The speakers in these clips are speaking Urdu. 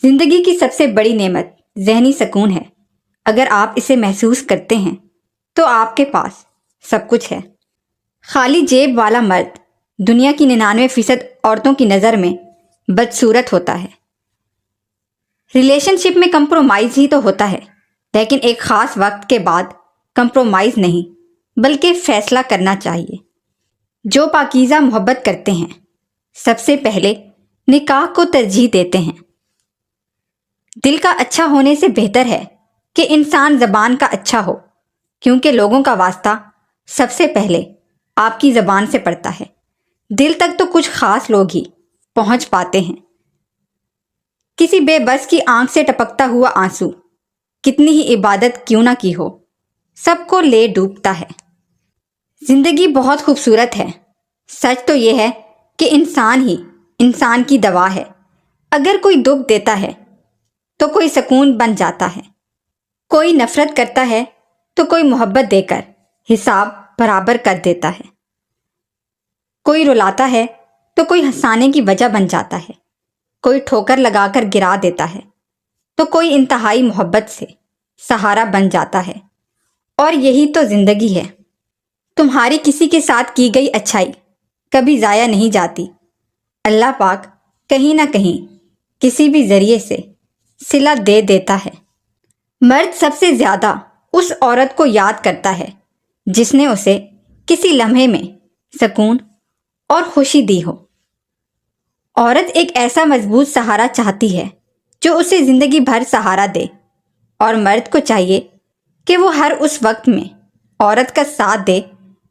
زندگی کی سب سے بڑی نعمت ذہنی سکون ہے۔ اگر آپ اسے محسوس کرتے ہیں تو آپ کے پاس سب کچھ ہے۔ خالی جیب والا مرد دنیا کی 99% عورتوں کی نظر میں بدصورت ہوتا ہے۔ ریلیشن شپ میں کمپرومائز ہی تو ہوتا ہے، لیکن ایک خاص وقت کے بعد کمپرومائز نہیں بلکہ فیصلہ کرنا چاہیے۔ جو پاکیزہ محبت کرتے ہیں سب سے پہلے نکاح کو ترجیح دیتے ہیں۔ دل کا اچھا ہونے سے بہتر ہے کہ انسان زبان کا اچھا ہو، کیونکہ لوگوں کا واسطہ سب سے پہلے آپ کی زبان سے پڑتا ہے۔ دل تک تو کچھ خاص لوگ ہی پہنچ پاتے ہیں۔ کسی بے بس کی آنکھ سے ٹپکتا ہوا آنسو کتنی ہی عبادت کیوں نہ کی ہو، سب کو لے ڈوبتا ہے۔ زندگی بہت خوبصورت ہے۔ سچ تو یہ ہے کہ انسان ہی انسان کی دوا ہے۔ اگر کوئی دکھ دیتا ہے تو کوئی سکون بن جاتا ہے، کوئی نفرت کرتا ہے تو کوئی محبت دے کر حساب برابر کر دیتا ہے، کوئی رلاتا ہے تو کوئی ہنسانے کی وجہ بن جاتا ہے، کوئی ٹھوکر لگا کر گرا دیتا ہے تو کوئی انتہائی محبت سے سہارا بن جاتا ہے۔ اور یہی تو زندگی ہے۔ تمہاری کسی کے ساتھ کی گئی اچھائی کبھی ضائع نہیں جاتی۔ اللہ پاک کہیں نہ کہیں کسی بھی ذریعے سے صلہ دے دیتا ہے۔ مرد سب سے زیادہ اس عورت کو یاد کرتا ہے جس نے اسے کسی لمحے میں سکون اور خوشی دی ہو۔ عورت ایک ایسا مضبوط سہارا چاہتی ہے جو اسے زندگی بھر سہارا دے، اور مرد کو چاہیے کہ وہ ہر اس وقت میں عورت کا ساتھ دے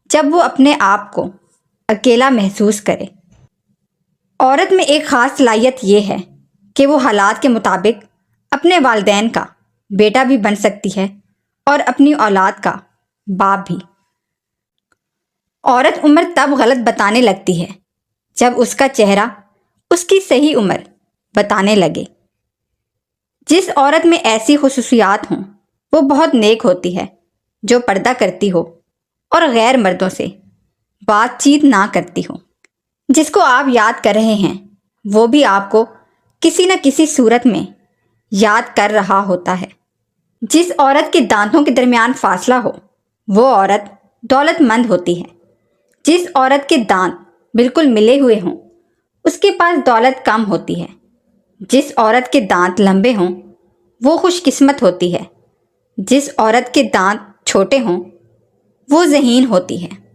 جب وہ اپنے آپ کو اکیلا محسوس کرے۔ عورت میں ایک خاص صلاحیت یہ ہے کہ وہ حالات کے مطابق اپنے والدین کا بیٹا بھی بن سکتی ہے اور اپنی اولاد کا باپ بھی۔ عورت عمر تب غلط بتانے لگتی ہے جب اس کا چہرہ اس کی صحیح عمر بتانے لگے۔ جس عورت میں ایسی خصوصیات ہوں وہ بہت نیک ہوتی ہے، جو پردہ کرتی ہو اور غیر مردوں سے بات چیت نہ کرتی ہو۔ جس کو آپ یاد کر رہے ہیں وہ بھی آپ کو کسی نہ کسی صورت میں یاد کر رہا ہوتا ہے۔ جس عورت کے دانتوں کے درمیان فاصلہ ہو وہ عورت دولت مند ہوتی ہے۔ جس عورت کے دانت بالکل ملے ہوئے ہوں اس کے پاس دولت کم ہوتی ہے۔ جس عورت کے دانت لمبے ہوں وہ خوش قسمت ہوتی ہے۔ جس عورت کے دانت چھوٹے ہوں وہ ذہین ہوتی ہے۔